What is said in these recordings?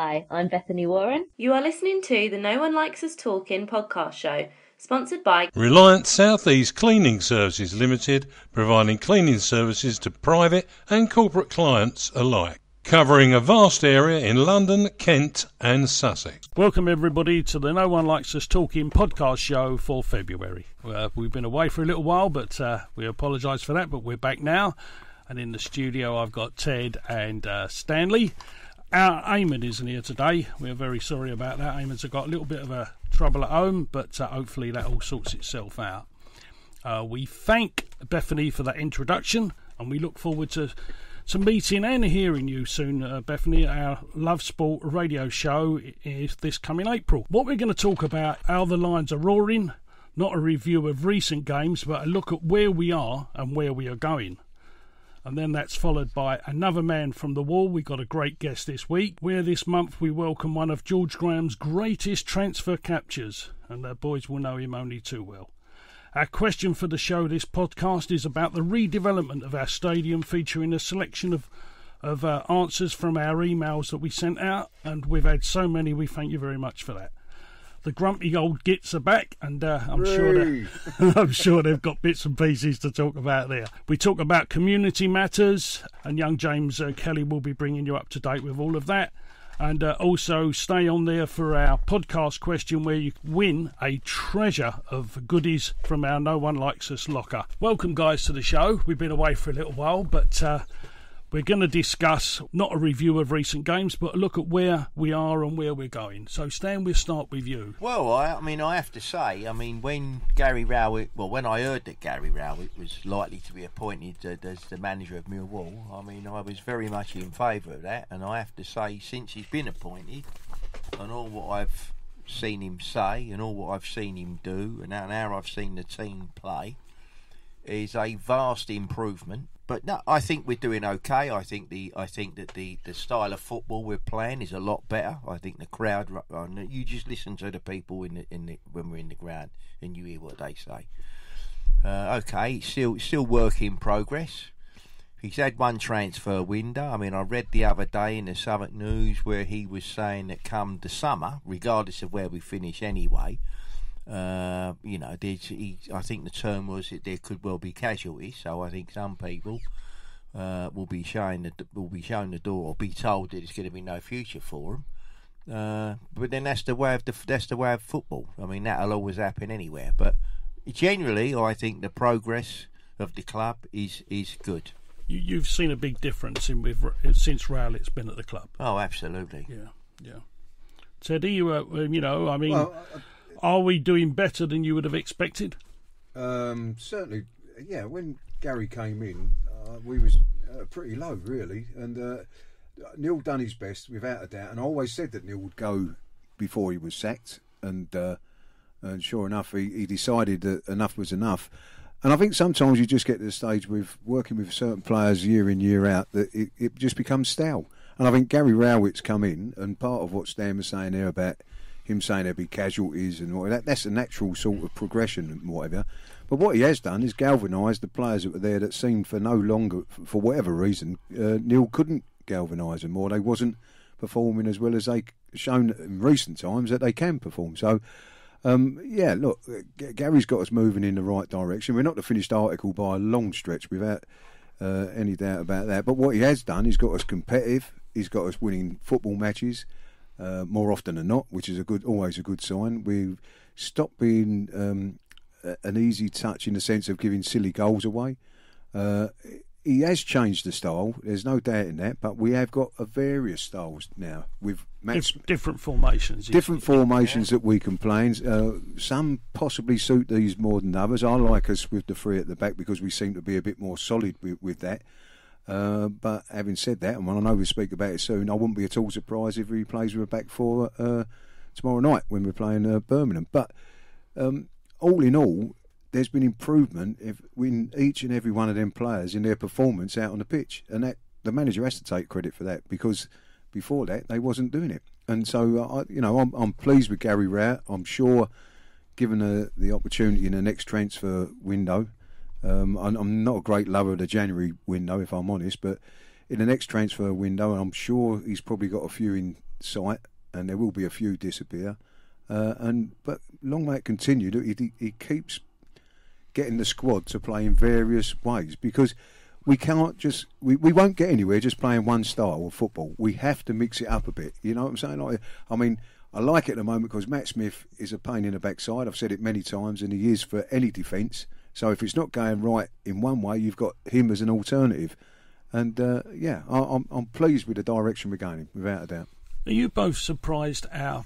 Hi, I'm Bethany Warren. You are listening to the No One Likes Us Talking podcast show, sponsored by Reliance South East Cleaning Services Limited, providing cleaning services to private and corporate clients alike, covering a vast area in London, Kent and Sussex. Welcome everybody to the No One Likes Us Talking podcast show for February. We've been away for a little while, but we apologise for that, but we're back now. And in the studio I've got Ted and Stanley. Our Eamon isn't here today. We're very sorry about that. Eamon's got a little bit of a trouble at home, but hopefully that all sorts itself out. We thank Bethany for that introduction, and we look forward to meeting and hearing you soon, Bethany. Our Love Sport radio show is this coming April. What we're going to talk about, how the Lions are roaring, not a review of recent games, but a look at where we are and where we are going. And then that's followed by another man from the wall. We've got a great guest this week, where this month we welcome one of George Graham's greatest transfer captures, and the boys will know him only too well. Our question for the show, this podcast, is about the redevelopment of our stadium, featuring a selection of answers from our emails that we sent out, and we've had so many, we thank you very much for that. The grumpy old gits are back, and I'm sure they've got bits and pieces to talk about there. We talk about community matters, and young James Kelly will be bringing you up to date with all of that. And also stay on there for our podcast question, where you win a treasure of goodies from our No One Likes Us locker. Welcome, guys, to the show. We've been away for a little while, but we're going to discuss not a review of recent games, but a look at where we are and where we're going. So, Stan, we'll start with you. Well, I have to say, when Gary Rowett, when I heard that Gary Rowett was likely to be appointed as the manager of Millwall, I was very much in favour of that. And I have to say, since he's been appointed, and all what I've seen him say, and all what I've seen him do, and now I've seen the team play, is a vast improvement. But no, I think we're doing okay. I think that the style of football we're playing is a lot better. I think the crowd. You just listen to the people when we're in the ground and you hear what they say. Okay, it's still work in progress. He's had one transfer window. I read the other day in the Southwark News where he was saying that come the summer, regardless of where we finish anyway, I think the term was that there could well be casualties. So I think some people will be shown the door, or be told that there's going to be no future for them. But then that's the way of football. That'll always happen anywhere. But generally, I think the progress of the club is good. You've seen a big difference since Rowlett's been at the club. Oh, absolutely. Yeah. Teddy, are we doing better than you would have expected? Certainly, yeah. When Gary came in, we was pretty low, really. And Neil done his best, without a doubt. And I always said that Neil would go before he was sacked. And sure enough, he decided that enough was enough. And I think sometimes you just get to the stage with working with certain players year in, year out, that it just becomes stale. And I think Gary Rowett's come in, and part of what Stan was saying there about him saying there'd be casualties and all that's a natural sort of progression and whatever. But what he has done is galvanised the players that were there that seemed for no longer, for whatever reason, Neil couldn't galvanise them, or they wasn't performing as well as they shown in recent times that they can perform. So, look, Gary's got us moving in the right direction. We're not the finished article by a long stretch, without any doubt about that. But what he has done, he's got us competitive. He's got us winning football matches. More often than not, which is always a good sign. We've stopped being an easy touch in the sense of giving silly goals away. He has changed the style, there's no doubt in that, but we have got various styles now with different formations. Different formations that we can play in. Some possibly suit these more than others. I like us with the three at the back because we seem to be a bit more solid with that. But having said that, and I know we'll speak about it soon, I wouldn't be at all surprised if he plays with a back four tomorrow night when we're playing Birmingham. But all in all, there's been improvement in each and every one of them players in their performance out on the pitch, and that the manager has to take credit for that, because before that they wasn't doing it. And so I'm pleased with Gary Rowett. I'm sure, given the opportunity in the next transfer window. I'm not a great lover of the January window, if I'm honest, but in the next transfer window, I'm sure he's probably got a few in sight, and there will be a few disappear. But long may it continue. He keeps getting the squad to play in various ways, because we can't just we won't get anywhere just playing one style of football. We have to mix it up a bit. You know what I'm saying? I like it at the moment because Matt Smith is a pain in the backside. I've said it many times, and he is for any defence. So if it's not going right in one way, you've got him as an alternative. And I'm pleased with the direction we're going in, without a doubt. Are you both surprised how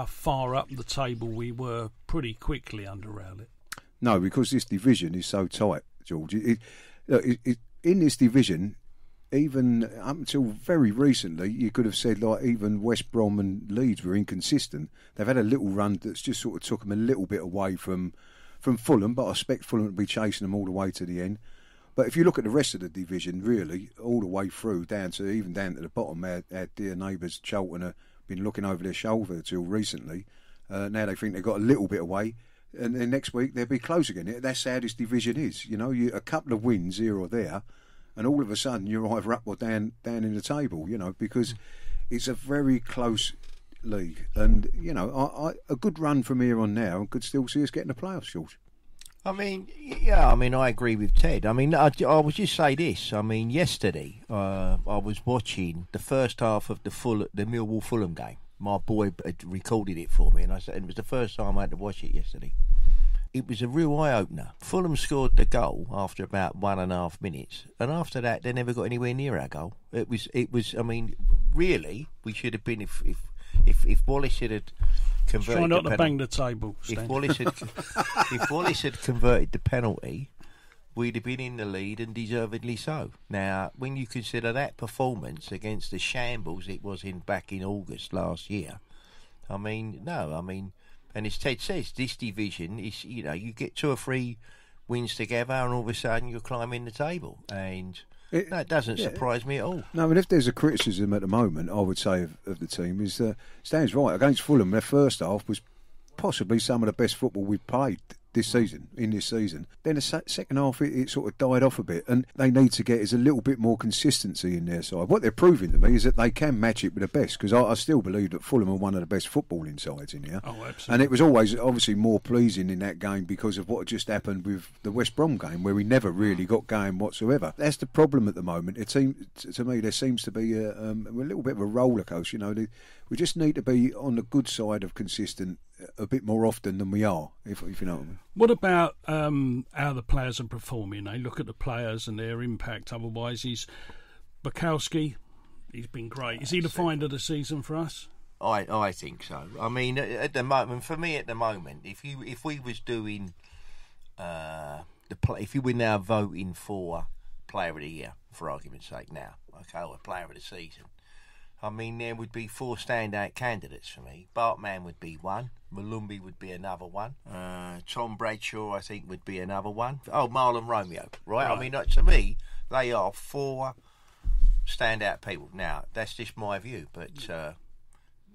far up the table we were pretty quickly under Rowlett? No, because this division is so tight, George. In this division, even up until very recently, you could have said like even West Brom and Leeds were inconsistent. They've had a little run that's just sort of took them a little bit away from Fulham, but I expect Fulham to be chasing them all the way to the end. But if you look at the rest of the division, really, all the way through, down to the bottom, our dear neighbours Charlton have been looking over their shoulder till recently. Now they think they've got a little bit away, and then next week they'll be close again. That's how this division is. You know, a couple of wins here or there, and all of a sudden you're either up or down in the table, you know, because it's a very close league. And, you know, a good run from here on now could still see us getting the playoffs, George. I mean, yeah, I agree with Ted. I mean, I would just say this. I mean, yesterday I was watching the first half of the Millwall Fulham game. My boy had recorded it for me, and it was the first time I had to watch it yesterday. It was a real eye-opener. Fulham scored the goal after about 1.5 minutes, and after that, they never got anywhere near our goal. It was. I mean, really, we should have been if Wallace had converted. Try not to bang the table. If Wallace had converted the penalty, we'd have been in the lead, and deservedly so. Now, when you consider that performance against the shambles it was back in August last year, and as Ted says, this division is, you know, you get 2 or 3 wins together, and all of a sudden you're climbing the table, and that doesn't surprise me at all. No, I mean, if there's a criticism at the moment, I would say of the team is Stan's right. Against Fulham, their first half was possibly some of the best football we've played in this season. Then the second half, it sort of died off a bit, and they need to get is a little bit more consistency in their side. What they're proving to me is that they can match it with the best, because I still believe that Fulham are one of the best footballing sides in here. Oh, absolutely. And it was always obviously more pleasing in that game because of what had just happened with the West Brom game, where we never really got going whatsoever. That's the problem at the moment. It seems to me there seems to be a little bit of a roller coaster. You know, we just need to be on the good side of consistent a bit more often than we are, if you know what I mean. What about how the players are performing? They look at the players and their impact. Otherwise, Bukowski, he's been great. Is he the find of the season for us? I think so. I mean, at the moment, if we was doing if you were now voting for Player of the Year, for argument's sake, now, okay, or Player of the Season, I mean, there would be 4 standout candidates for me. Bartman would be one. Malumbi would be another one. Tom Bradshaw, I think, would be another one. Oh, Marlon Romeo, right? I mean, to me, they are 4 standout people. Now, that's just my view, but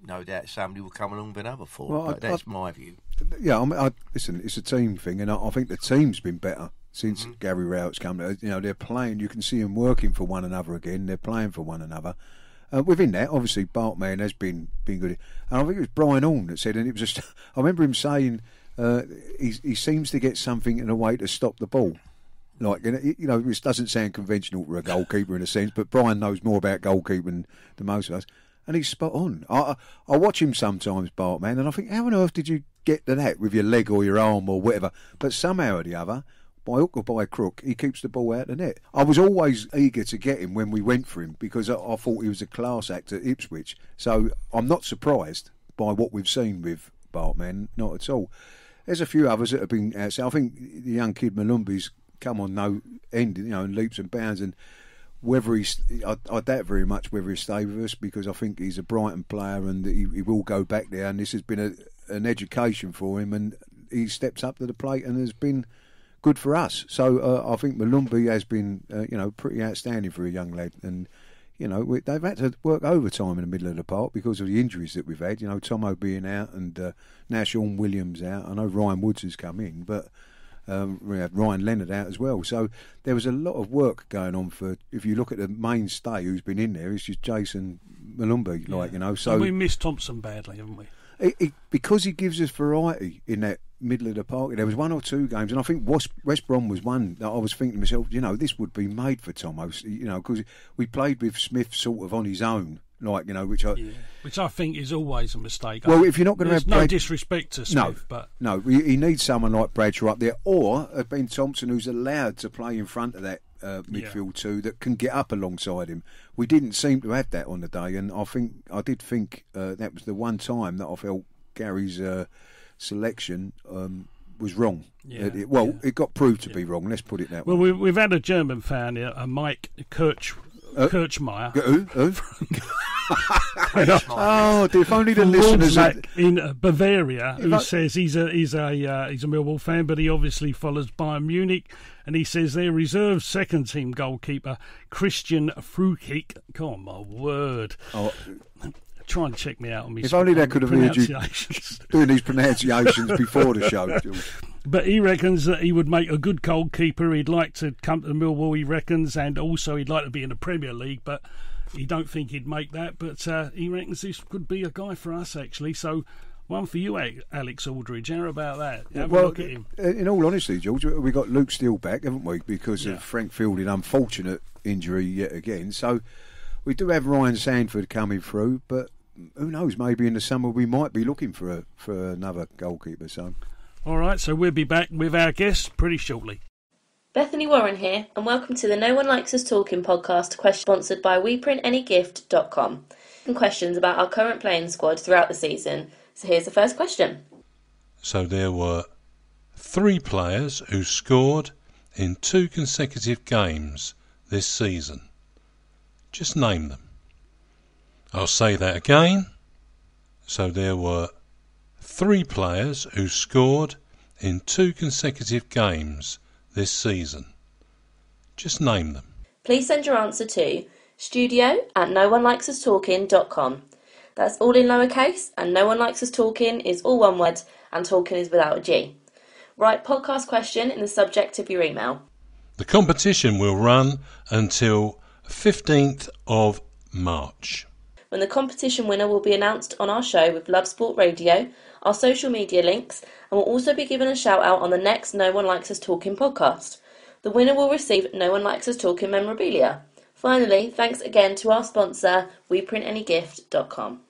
no doubt somebody will come along with another 4. Well, but that's my view. Yeah, listen, it's a team thing, and I think the team's been better since Gary Rowett's come. You know, they're playing. You can see them working for one another again. They're playing for one another. Within that, obviously, Bartman has been good. And I think it was Brian Horn that said, and it was just, I remember him saying he seems to get something in a way to stop the ball. Like, you know, which doesn't sound conventional for a goalkeeper in a sense, but Brian knows more about goalkeeping than most of us. And he's spot on. I watch him sometimes, Bartman, and I think, how on earth did you get to that with your leg or your arm or whatever? But somehow or the other, by hook or by crook, he keeps the ball out of the net. I was always eager to get him when we went for him because I thought he was a class act at Ipswich. So I'm not surprised by what we've seen with Bartman, not at all. There's a few others that have been outside. I think the young kid Malumbi's come on no end, you know, in leaps and bounds. And whether I doubt very much whether he'll stay with us, because I think he's a Brighton player and he will go back there. And this has been an education for him, and he steps up to the plate and has been good for us. So I think Malumbi has been, pretty outstanding for a young lad. And, you know, they've had to work overtime in the middle of the park because of the injuries that we've had. You know, Tomo being out and now Sean Williams out. I know Ryan Woods has come in, but We had Ryan Leonard out as well. So there was a lot of work going on for. If you look at the mainstay who's been in there, it's just Jason Malumbi, So and we missed Thompson badly, haven't we? Because he gives us variety in that middle of the park. There was 1 or 2 games, and I think West Brom was one that I was thinking to myself, this would be made for Tomo, because we played with Smith sort of on his own, which I think is always a mistake. Well, if you're not going to have no disrespect to Smith, but he needs someone like Bradshaw up there, or Ben Thompson, who's allowed to play in front of that midfield too, that can get up alongside him. We didn't seem to have that on the day, and I did think that was the one time that I felt Gary's selection was wrong. It got proved to be wrong. Let's put it that way. Well, we've had a German fan here, Mike Kirchmeier. Who? Oh, if only the listeners in Bavaria, who says he's a Millwall fan, but he obviously follows Bayern Munich, and he says their reserve second team goalkeeper Christian Fruchik. God, my word! Try and check me out on me. If only they could have heard you doing these pronunciations before the show. But he reckons that he would make a good goalkeeper. He'd like to come to Millwall, he reckons, and also he'd like to be in the Premier League, but he don't think he'd make that. But he reckons this could be a guy for us, actually. So one for you, Alex Aldridge. How about that? Have a look at him. In all honesty, George, we got Luke Steele back, haven't we, because of Frank Fielding's unfortunate injury yet again. So we do have Ryan Sandford coming through, but who knows, maybe in the summer we might be looking for another goalkeeper. So, all right, so we'll be back with our guests pretty shortly. Bethany Warren here, and welcome to the No One Likes Us Talking podcast, sponsored by WePrintAnyGift.com. And questions about our current playing squad throughout the season. So here's the first question. So there were 3 players who scored in 2 consecutive games this season. Just name them. I'll say that again. So there were 3 players who scored in 2 consecutive games this season. Just name them. Please send your answer to studio@noonelikesUsTalking.com. That's all in lowercase, and No One Likes Us Talking is all one word, and talking is without a G. Write podcast question in the subject of your email. The competition will run until 15th of March. When the competition winner will be announced on our show with Love Sport Radio, our social media links, and will also be given a shout out on the next No One Likes Us Talking podcast. The winner will receive No One Likes Us Talking memorabilia. Finally, thanks again to our sponsor, WePrintAnyGift.com.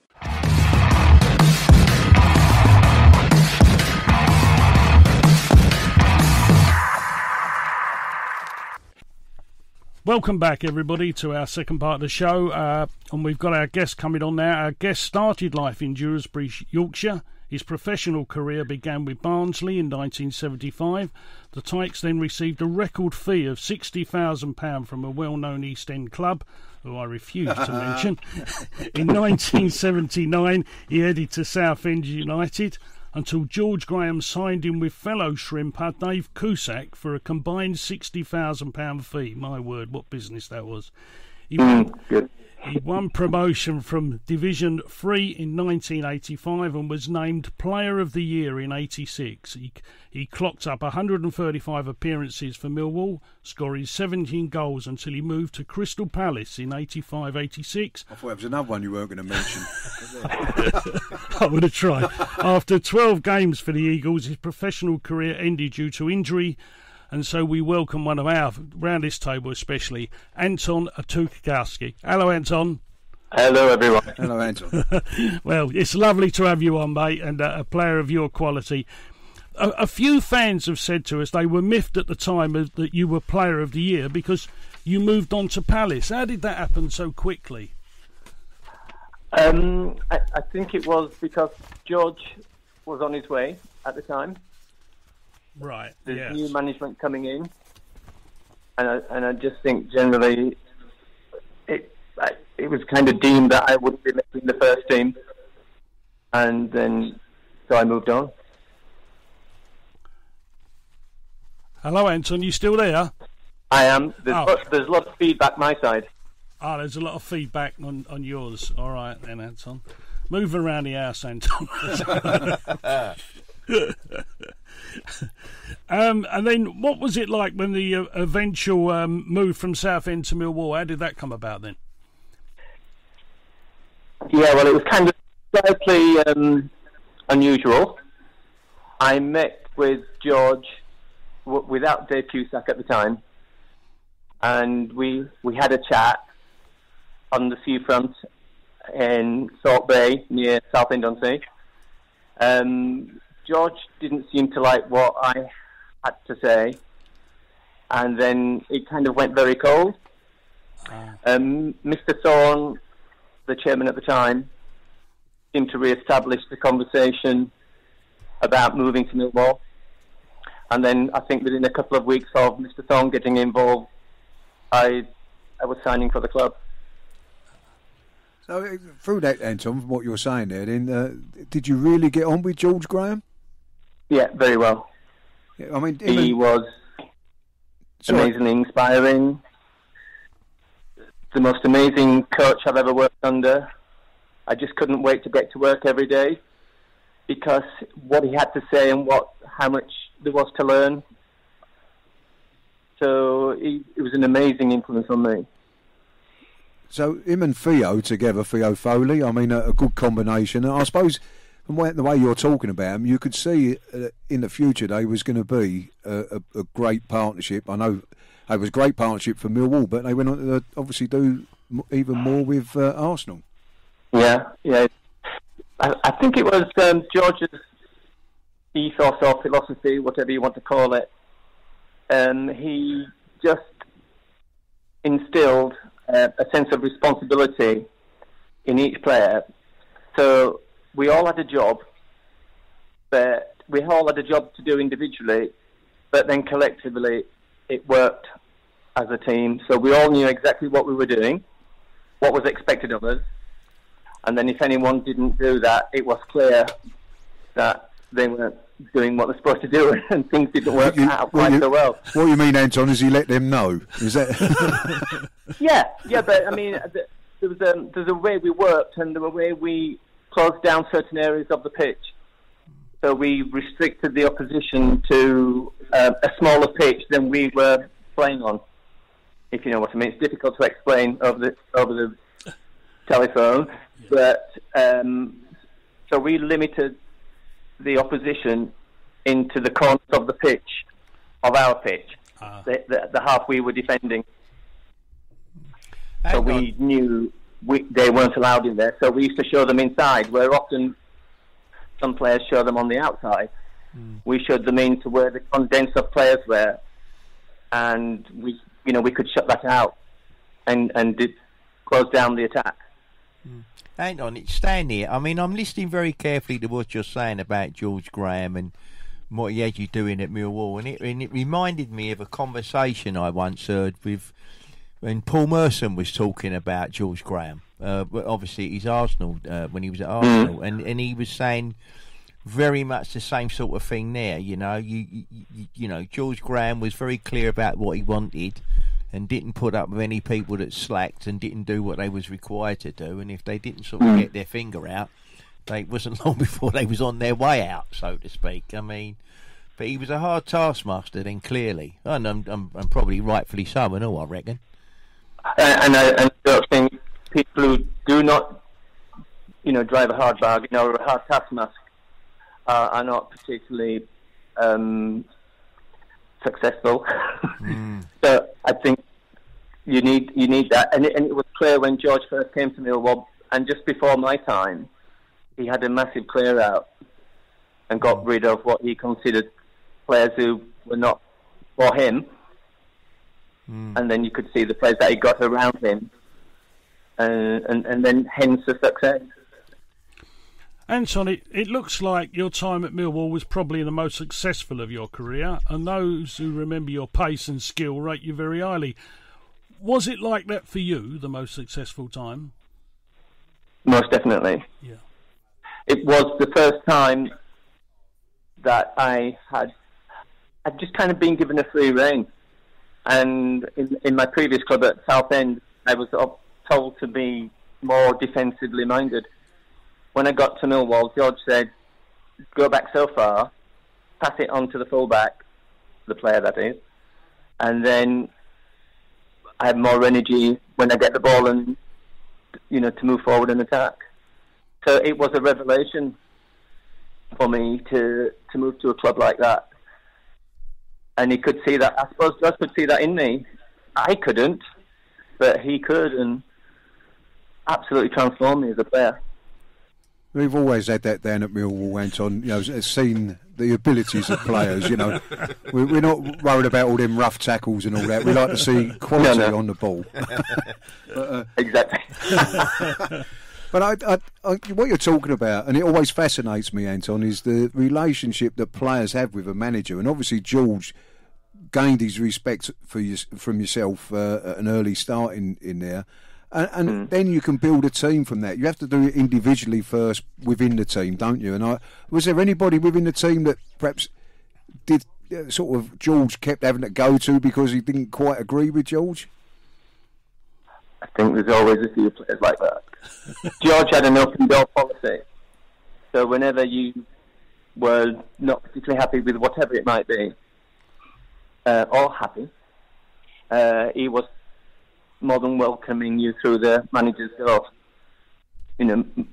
Welcome back, everybody, to our second part of the show, and we've got our guest coming on now. Our guest started life in Dewsbury, Yorkshire. His professional career began with Barnsley in 1975. The Tykes then received a record fee of £60,000 from a well-known East End club, who I refuse to mention. In 1979, he headed to Southend United, until George Graham signed him with fellow shrimper Dave Cusack for a combined £60,000 fee. My word, what business that was. He won promotion from Division 3 in 1985 and was named Player of the Year in 86. He clocked up 135 appearances for Millwall, scoring 17 goals until he moved to Crystal Palace in 85-86. I thought it was another one you weren't going to mention. I would have tried. After 12 games for the Eagles, his professional career ended due to injury, and so we welcome one of our, round this table especially, Anton Outulakowski. Hello, Anton. Hello, everyone. Hello, Anton. Well, it's lovely to have you on, mate, and a player of your quality. A few fans have said to us they were miffed at the time that you were Player of the Year because you moved on to Palace. How did that happen so quickly? I think it was because George was on his way at the time. Right. There's new management coming in, and I just think generally it was kind of deemed that I wouldn't be making the first team, and then so I moved on. Hello, Anton. You still there? I am. There's a lot of feedback my side. Ah, there's a lot of feedback on yours. All right then, Anton. Move around the house, Anton. And then what was it like when the eventual move from Southend to Millwall? How did that come about then? Yeah, well, it was kind of slightly unusual. I met with George without Dave Cusack at the time, and we had a chat on the seafront in Salt Bay near Southend-on-Sea. George didn't seem to like what I had to say, and then it kind of went very cold. Mr. Thorne, the chairman at the time, seemed to re-establish the conversation about moving to Millwall, and then I think within a couple of weeks of Mr. Thorne getting involved, I was signing for the club. So through that, Anton, from what you're saying there, then did you really get on with George Graham? Yeah, very well. Yeah, I mean, he was amazingly inspiring. The most amazing coach I've ever worked under. I just couldn't wait to get to work every day because what he had to say and how much there was to learn. So it was an amazing influence on me. So him and Theo together, Theo Foley, I mean, a good combination. And I suppose from the way you're talking about them, you could see in the future they was going to be a great partnership. I know it was a great partnership for Millwall, but they went on to obviously do even more with Arsenal. Yeah. I think it was George's ethos or philosophy, whatever you want to call it. He just instilled a sense of responsibility in each player. So we all had a job, but we all had a job to do individually, but then collectively it worked as a team. So we all knew exactly what we were doing, what was expected of us, and then if anyone didn't do that, it was clear that they weren't doing what they're supposed to do, and things didn't work out quite so well. What you mean, Anton, is he let them know? Is that? yeah, but I mean, there's a way we worked and the way we closed down certain areas of the pitch. So we restricted the opposition to a smaller pitch than we were playing on. If you know what I mean, it's difficult to explain over the telephone, but so we limited the opposition into the corners of the pitch, of our pitch, the half we were defending. So we knew they weren't allowed in there, so we used to show them inside, where often some players show them on the outside. We showed them into where the condense of players were, and we could shut that out and close down the attack. Hang on, it's Stan here. I mean, I'm listening very carefully to what you're saying about George Graham and what he had you doing at Millwall, and it reminded me of a conversation I once heard when Paul Merson was talking about George Graham. Obviously, he's Arsenal when he was at Arsenal, and he was saying very much the same sort of thing there. You know, George Graham was very clear about what he wanted, and didn't put up with any people that slacked and didn't do what they was required to do. And if they didn't sort of get their finger out, it wasn't long before they was on their way out, so to speak. I mean, but he was a hard taskmaster then, clearly, and I'm probably rightfully so, and all, I reckon. And I don't think people who do not, drive a hard bargain or a hard taskmaster are not particularly successful. So I think you need that, and it was clear when George first came to Millwall, and just before my time, he had a massive clear out and got rid of what he considered players who were not for him, and then you could see the players that he got around him, and then hence the success. Anton, it looks like your time at Millwall was probably the most successful of your career, and those who remember your pace and skill rate you very highly. Was it like that for you, the most successful time? Most definitely. Yeah. It was the first time that I'd just kind of been given a free rein. And in my previous club at Southend, I was told to be more defensively minded. When I got to Millwall, George said, go back so far, pass it on to the fullback, the player that is, and then I have more energy when I get the ball and, to move forward and attack. So it was a revelation for me to move to a club like that. And he could see that. I suppose Josh could see that in me. I couldn't, but he could, and absolutely transformed me as a player. We've always had that down at Millwall, Anton. Seen the abilities of players. We're not worried about all them rough tackles and all that. We like to see quality on the ball. But, exactly. But what you're talking about, and it always fascinates me, Anton, is the relationship that players have with a manager. And obviously, George gained his respect from yourself at an early start in there. And then you can build a team from that. You have to do it individually first within the team, don't you? And was there anybody within the team that perhaps did sort of George kept having to go to because he didn't quite agree with George? I think there's always a few players like that. George had an open door policy. So whenever you were not particularly happy with whatever it might be, or happy, he was more than welcoming you through the manager's door,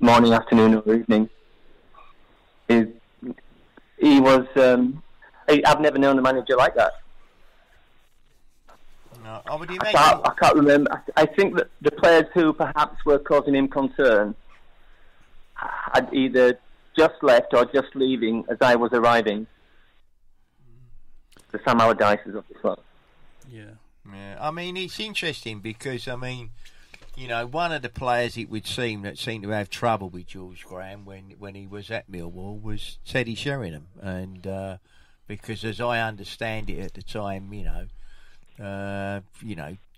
morning, afternoon or evening. He was, I've never known a manager like that. No, would you I can't remember. I think that the players who perhaps were causing him concern had either just left or just leaving as I was arriving. The Sam Allardyces of the club. Yeah. I mean, it's interesting because, one of the players it would seem that seemed to have trouble with George Graham when he was at Millwall was Teddy Sheringham. And because as I understand it at the time,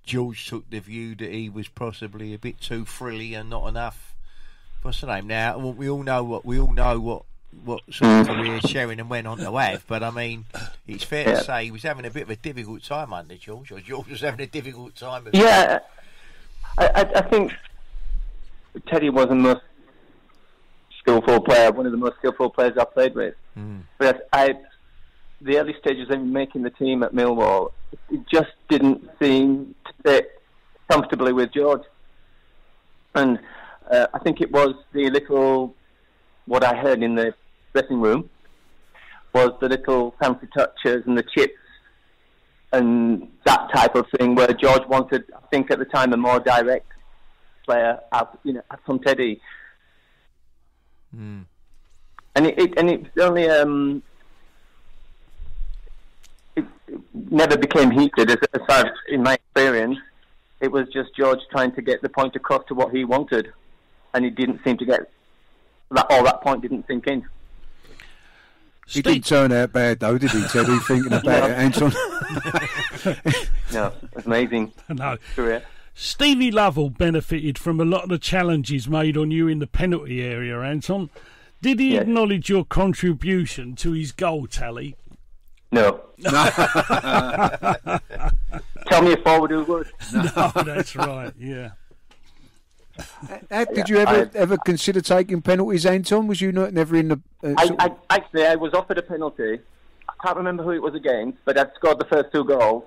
George took the view that he was possibly a bit too frilly and not enough. What's the name now? We all know what sort of career Sheringham went on to have, but it's fair to say he was having a bit of a difficult time under George, or George was having a difficult time. I think Teddy was the most skillful player, one of the most skillful players I've played with. But the early stages of making the team at Millwall, it just didn't seem to fit comfortably with George. And I think it was what I heard in the dressing room was the little fancy touches and the chips and that type of thing, where George wanted, I think at the time, a more direct player from Teddy. And it only it never became heated as far as in my experience. It was just George trying to get the point across to what he wanted, and he didn't seem to get that point didn't sink in. He didn't turn out bad though, did he, Teddy? Thinking about it, Anton. No, it was amazing. No. Career. Stevie Lovell benefited from a lot of the challenges made on you in the penalty area, Anton. Did he acknowledge your contribution to his goal tally? No. Tell me a forward who would. No, that's right, yeah. Did you ever consider taking penalties, Anton? Was you never in the... I was offered a penalty. I can't remember who it was against, but I'd scored the first 2 goals.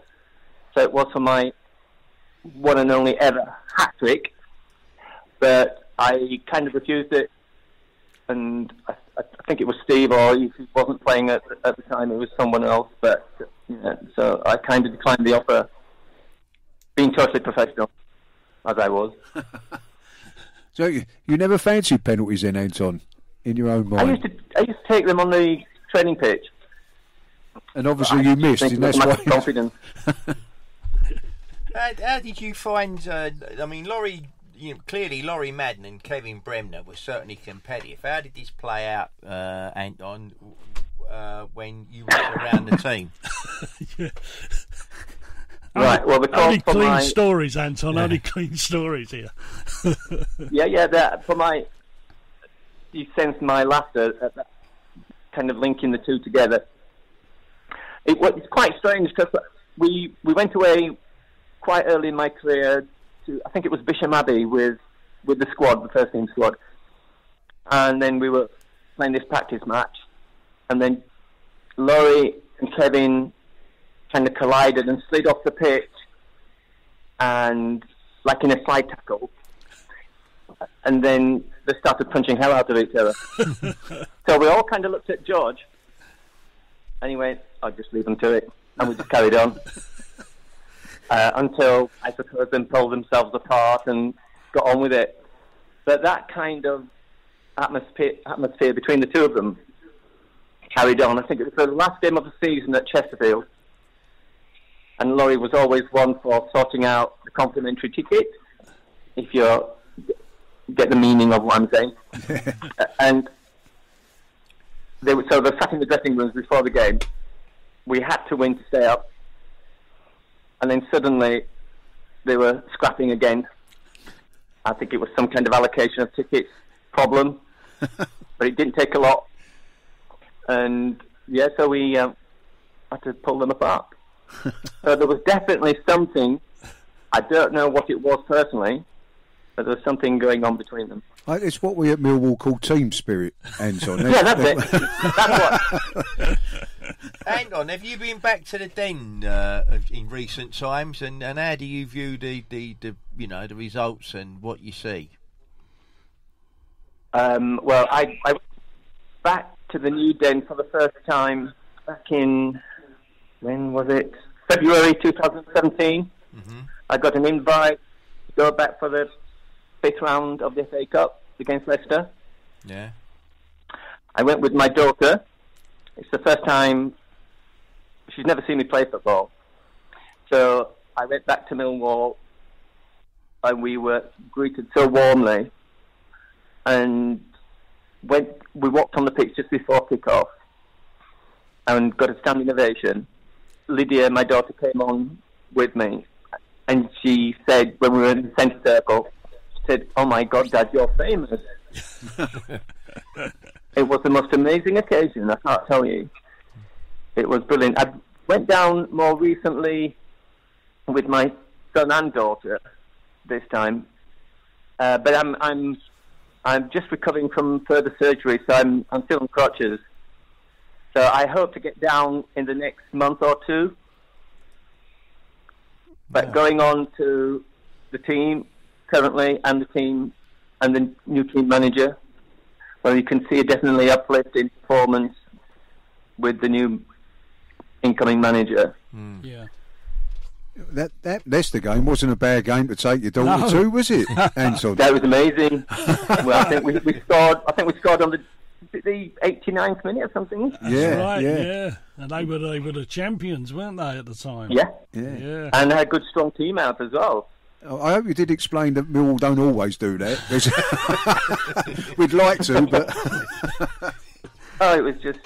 So it was for my one and only ever hat-trick. But I kind of refused it. And I think it was Steve, or if he wasn't playing at the time, it was someone else. But so I kind of declined the offer, being totally professional, as I was. So you never fancied penalties then, Anton, in your own mind? I used to take them on the training pitch. And obviously you missed, and that's why... confidence. How did you find... Laurie... clearly Laurie Madden and Kevin Bremner were certainly competitive. How did this play out, Anton, when you were around the team? Right, well, only clean stories, Anton. Yeah. Only clean stories here. You sensed my laughter at that, kind of linking the two together. It's quite strange because we went away quite early in my career to, I think it was Bisham Abbey with the squad, the first team squad, and then we were playing this practice match, and then Laurie and Kevin kind of collided and slid off the pitch, and like in a slide tackle, and then they started punching hell out of each other. So we all kind of looked at George, and he went, "I'll just leave them to it," and we just carried on until I suppose they pulled themselves apart and got on with it. But that kind of atmosphere between the two of them carried on. I think it was the last game of the season at Chesterfield, and Laurie was always one for sorting out the complimentary tickets, if you get the meaning of what I'm saying. And they sat in the dressing rooms before the game. We had to win to stay up, and then suddenly they were scrapping again. I think it was some kind of allocation of tickets problem, but it didn't take a lot. And so we had to pull them apart. So there was definitely something. I don't know what it was personally, but there was something going on between them. It's what we at Millwall call team spirit, Anton. Yeah, that's it. That's what. Anton, have you been back to the Den in recent times, and how do you view the results and what you see? Well, I went back to the new Den for the first time back in, when was it? February 2017. Mm-hmm. I got an invite to go back for the 5th round of the FA Cup against Leicester. Yeah. I went with my daughter. It's the first time. She's never seen me play football. So I went back to Millwall, and we were greeted so warmly. And we walked on the pitch just before kick-off and got a standing ovation. Lydia, my daughter, came on with me, and she said, when we were in the centre circle, she said, "Oh my God, Dad, you're famous." It was the most amazing occasion, I can't tell you. It was brilliant. I went down more recently with my son and daughter this time, but I'm just recovering from further surgery, so I'm still on crutches. So I hope to get down in the next month or two. But going on to the team currently, and the team and the new team manager, well, you can see a definitely uplift in performance with the new incoming manager. Mm. Yeah. That Leicester game wasn't a bad game to take your daughter to, was it, Anton? That was amazing. Well, I think we scored. I think we scored on the 89th minute or something. Yeah, right, yeah. And they were the champions, weren't they, at the time? Yeah. And they had a good, strong team out as well. I hope you did explain that Millwall don't always do that. We'd like to, but it was just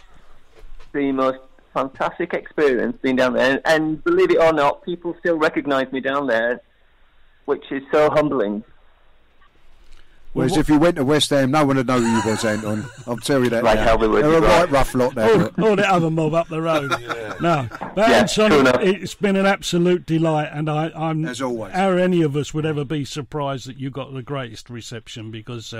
the most fantastic experience being down there, and believe it or not, people still recognise me down there, which is so humbling. Whereas if you went to West Ham, no one would know who you was, Anton. I'll tell you that. Like how we were. They're a right rough lot there. All the other mob up the road. No, but Anton, it's been an absolute delight, and I'm as always. How any of us would ever be surprised that you got the greatest reception, because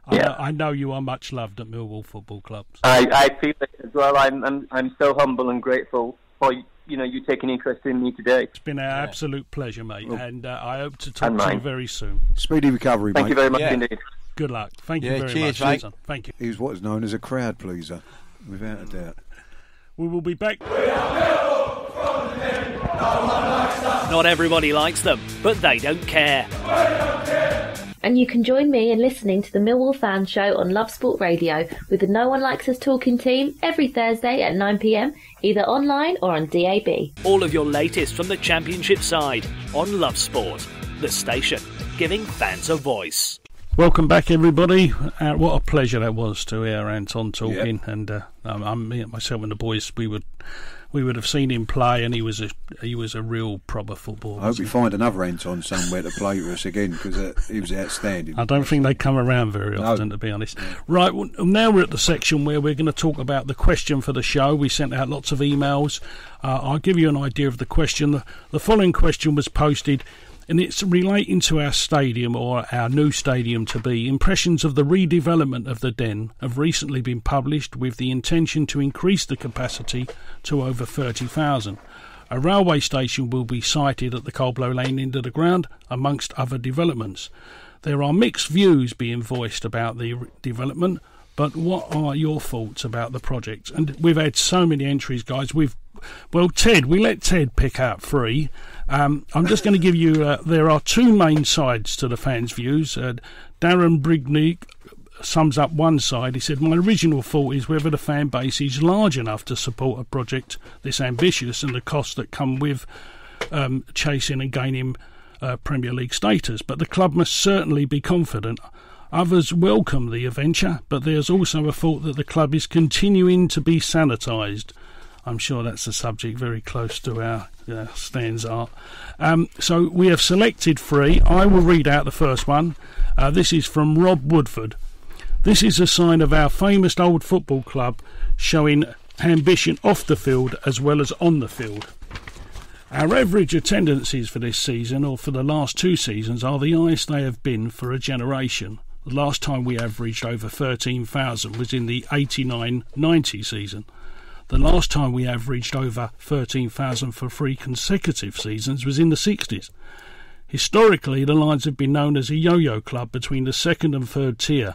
I know you are much loved at Millwall Football Club. I feel it as well. I'm so humble and grateful for you taking interest in me today. It's been an absolute pleasure, mate, and I hope to talk to you very soon. Speedy recovery, mate. Thank you very much indeed. Good luck. Thank you very much. Mate. Thank you. He was what is known as a crowd pleaser, without a doubt. We will be back. Not everybody likes them, but they don't care. And you can join me in listening to the Millwall Fan Show on Love Sport Radio with the No One Likes Us Talking team every Thursday at 9 p.m, either online or on DAB. All of your latest from the Championship side on Love Sport, the station giving fans a voice. Welcome back, everybody. What a pleasure that was to hear Anton talking. Yeah. And myself and the boys, we would have seen him play, and he was a real proper footballer. I hope we find another Anton somewhere to play with us again, because he was outstanding. I don't think they come around very often, to be honest. Right, well, now we're at the section where we're going to talk about the question for the show. We sent out lots of emails. I'll give you an idea of the question. The following question was posted and it's relating to our stadium, or our new stadium to be. Impressions of the redevelopment of the Den have recently been published with the intention to increase the capacity to over 30,000. A railway station will be sited at the Coldblow Lane end of the ground, amongst other developments. There are mixed views being voiced about the development, but what are your thoughts about the project? And we've had so many entries, guys. Ted, we let Ted pick out 3. I'm just going to give you, there are 2 main sides to the fans' views. Darren Brigney sums up one side. He said, my original thought is whether the fan base is large enough to support a project this ambitious and the costs that come with chasing and gaining Premier League status. But the club must certainly be confident. Others welcome the adventure, but there's also a thought that the club is continuing to be sanitised. I'm sure that's a subject very close to our Stan's art. So we have selected 3. I will read out the first one. This is from Rob Woodford. This is a sign of our famous old football club showing ambition off the field as well as on the field. Our average attendances for this season, or for the last 2 seasons, are the highest they have been for a generation. The last time we averaged over 13,000 was in the 89-90 season. The last time we averaged over 13,000 for 3 consecutive seasons was in the 60s. Historically, the Lions have been known as a yo-yo club between the 2nd and 3rd tier,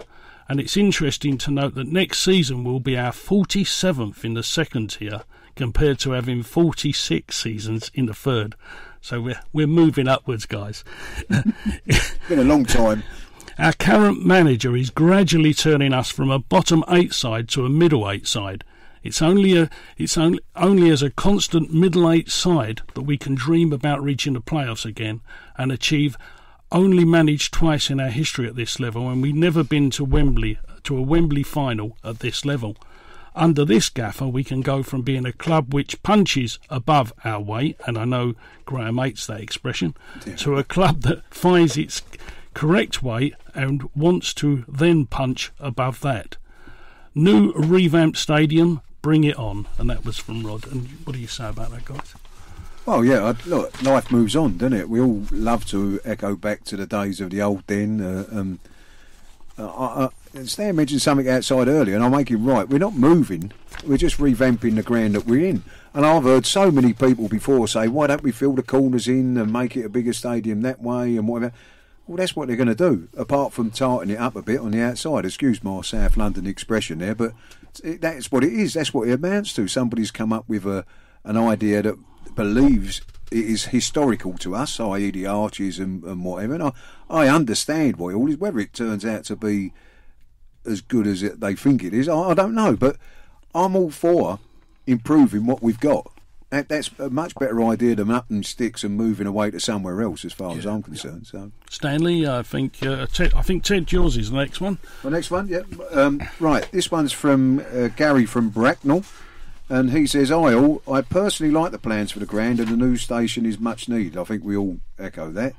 and it's interesting to note that next season will be our 47th in the 2nd tier, compared to having 46 seasons in the 3rd. So we're moving upwards, guys. Been a long time. Our current manager is gradually turning us from a bottom 8 side to a middle 8 side. It's only as a constant middle 8 side that we can dream about reaching the playoffs again and achieve. Only managed twice in our history at this level, and we've never been to a Wembley final at this level. Under this gaffer, we can go from being a club which punches above our weight, and I know Graham hates that expression, to a club that finds its correct weight and wants to then punch above that. New revamped stadium, bring it on. And that was from Rod. And what do you say about that, guys? Well, yeah, look, life moves on, doesn't it? We all love to echo back to the days of the old Den. Stan mentioned something outside earlier, and I'll make him right. We're not moving, we're just revamping the ground that we're in. And I've heard so many people before say, why don't we fill the corners in and make it a bigger stadium that way and whatever. Well, that's what they're going to do, apart from tarting it up a bit on the outside. Excuse my South London expression there, but that's what it is. That's what it amounts to. Somebody's come up with an idea that believes it is historical to us, i.e. the arches and whatever. And I understand what it all is. Whether it turns out to be as good as they think it is, I don't know. But I'm all for improving what we've got. That's a much better idea than up and sticks and moving away to somewhere else, as far as I'm concerned. So, Stanley, I think Ted, yours is the next one. The next one, yeah. Right, this one's from Gary from Bracknell, and he says, I personally like the plans for the ground, and the new station is much needed. I think we all echo that.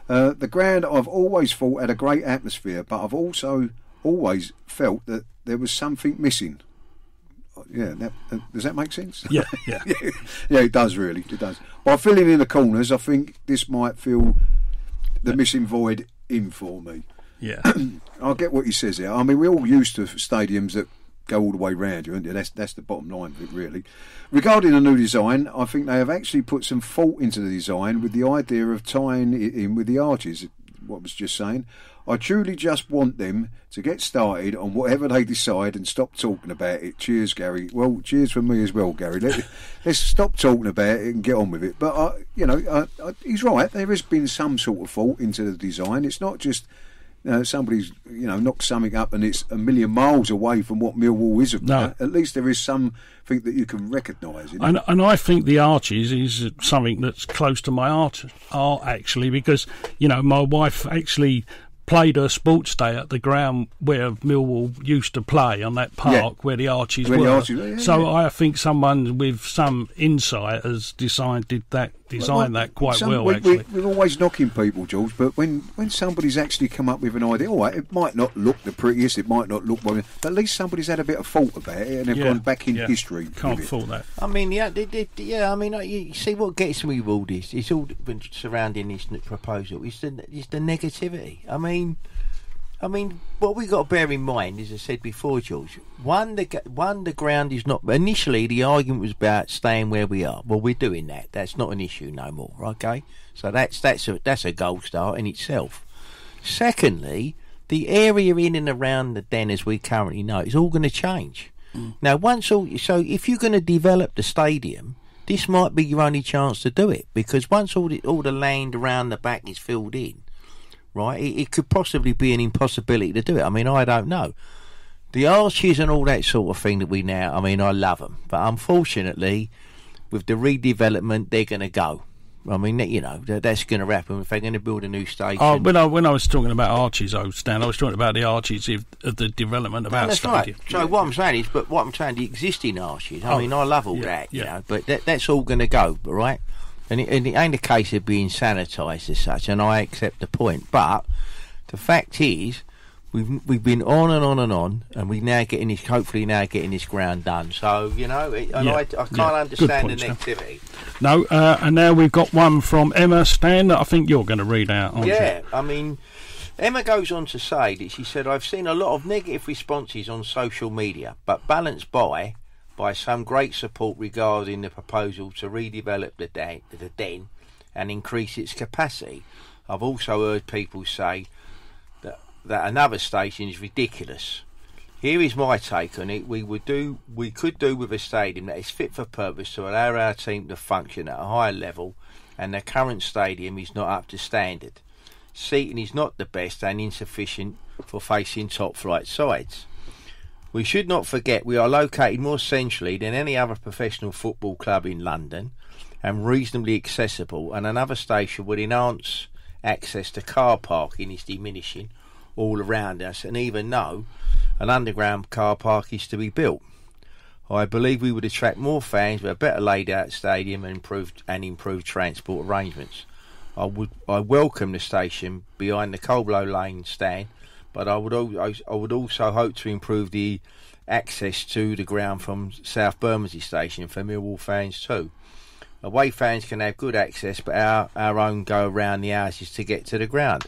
The ground I've always thought had a great atmosphere, but I've also always felt that there was something missing. Yeah, does that make sense? Yeah. Yeah, it does, really. It does. By filling in the corners, I think this might fill the missing void in for me. Yeah. I get what he says here. I mean, we're all used to stadiums that go all the way round you, aren't you? That's the bottom line of it, really. Regarding the new design, I think they have actually put some thought into the design with the idea of tying it in with the arches, what I was just saying. I truly just want them to get started on whatever they decide and stop talking about it. Cheers, Gary. Well, cheers from me as well, Gary. Let's stop talking about it and get on with it. But, he's right. There has been some sort of thought into the design. It's not just somebody's, knocked something up and it's a million miles away from what Millwall is about. No. At least there is something that you can recognise. And I think the arches is something that's close to my art actually, because, my wife actually played her sports day at the ground where Millwall used to play, on that park where the arches were. I think someone with some insight has decided that designed that quite well, actually. We're always knocking people, George, but when somebody's actually come up with an idea, all right, it might not look the prettiest, it might not look well, but at least somebody's had a bit of thought about it and they've gone back in history. Can't fault that. I mean, I mean, you see what gets me with all this, it's all been surrounding this proposal, it's the negativity. I mean, what we got to bear in mind, as I said before, George, the ground is not. Initially, the argument was about staying where we are. Well, we're doing that. That's not an issue no more. Okay, so that's a gold star in itself. Secondly, the area in and around the Den, as we currently know, is all going to change. Now, so if you're going to develop the stadium, this might be your only chance to do it, because once all the land around the back is filled in. Right, it could possibly be an impossibility to do it. I mean, I don't know. The arches and all that sort of thing that we now, I mean, I love them. But unfortunately, with the redevelopment, they're going to go. I mean, you know, that's going to happen if they're going to build a new station. Oh, when I was talking about arches, Stan, I was talking about the arches of the development of our stadium. Right. So what I'm saying is, the existing arches, I mean, I love all that, you know, but that's all going to go, right? And it ain't a case of being sanitised as such, and I accept the point. But the fact is, we've been on and on and on, and we hopefully now getting this ground done. So, you know, I can't understand the negativity. No, and now we've got one from Emma, Stan, that I think you're going to read out, aren't you? Yeah, I mean, Emma goes on to say that she said, I've seen a lot of negative responses on social media, but balanced by some great support regarding the proposal to redevelop the Den and increase its capacity. I've also heard people say that another station is ridiculous. Here is my take on it. We could do with a stadium that is fit for purpose to allow our team to function at a higher level, and the current stadium is not up to standard. Seating is not the best and insufficient for facing top flight sides. We should not forget we are located more centrally than any other professional football club in London and reasonably accessible, and another station would enhance access to car parking is diminishing all around us, and even though an underground car park is to be built. I believe we would attract more fans with a better laid out stadium and improved transport arrangements. I welcome the station behind the Coldblow Lane stand, but I would also hope to improve the access to the ground from South Bermondsey Station for Millwall fans too. Away fans can have good access, but our own go around the houses to get to the ground.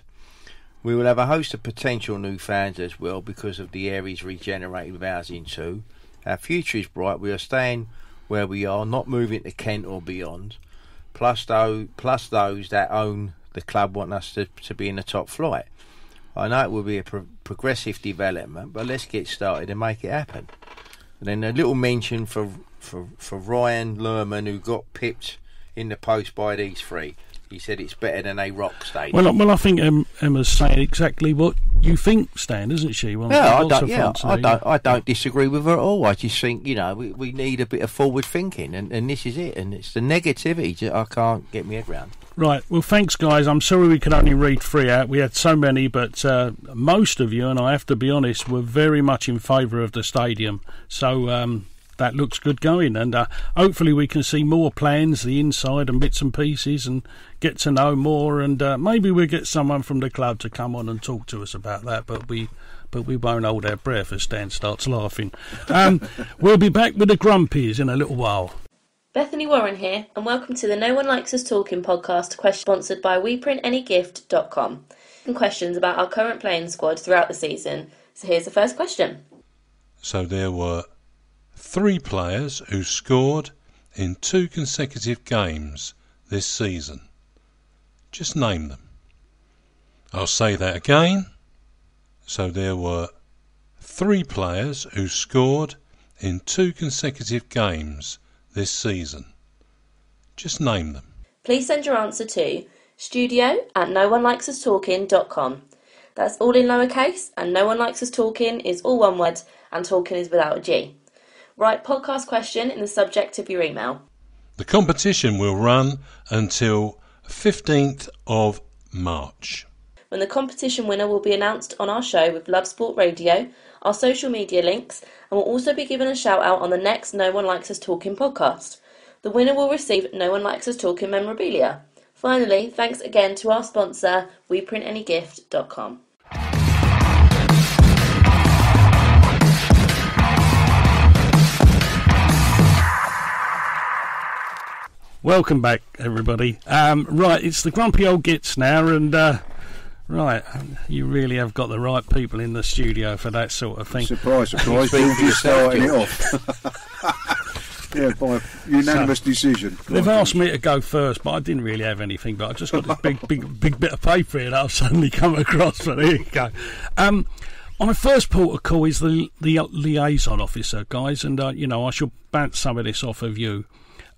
We will have a host of potential new fans as well because of the areas regenerated with housing too. Our future is bright. We are staying where we are, not moving to Kent or beyond. Plus those that own the club want us to be in the top flight. I know it will be a progressive development, but let's get started and make it happen. And then a little mention for Ryan Lerman, who got pipped in the post by these three. He said it's better than a rock stadium. Well, I think Emma's saying exactly what you think, Stan, isn't she? Well, I don't disagree with her at all. I just think, you know, we need a bit of forward thinking, and this is it. And it's the negativity I can't get my head around. Right, well, thanks, guys. I'm sorry we could only read 3 out. We had so many, but most of you, and I have to be honest, were very much in favour of the stadium. So that looks good going, and hopefully we can see more plans, the inside and bits and pieces, and get to know more, and maybe we'll get someone from the club to come on and talk to us about that, but we won't hold our breath as Stan starts laughing. We'll be back with the Grumpies in a little while. Bethany Warren here, and welcome to the No One Likes Us Talking podcast, sponsored by WePrintAnyGift.com. Questions about our current playing squad throughout the season. So here's the first question. So there were 3 players who scored in 2 consecutive games this season. Just name them. I'll say that again. So there were 3 players who scored in 2 consecutive games this season. Just name them. Please send your answer to studio@noonelikesUsTalking.com. That's all in lowercase, and No One Likes Us Talking is all one word, and talking is without a G. Write podcast question in the subject of your email. The competition will run until 15th of March. When the competition winner will be announced on our show with Love Sport Radio, our social media links, and will also be given a shout out on the next No One Likes Us Talking podcast. The winner will receive No One Likes Us Talking memorabilia. Finally, thanks again to our sponsor, WePrintAnyGift.com. Welcome back, everybody. Right, it's the grumpy old gits now, and right, you really have got the right people in the studio for that sort of thing. Surprise, surprise, you're starting it off. Yeah, by unanimous decision. They've asked me to go first, but I didn't really have anything, but I just got this big bit of paper here that I've suddenly come across, but there you go. My first port of call is the liaison officer, guys, and I shall bounce some of this off of you.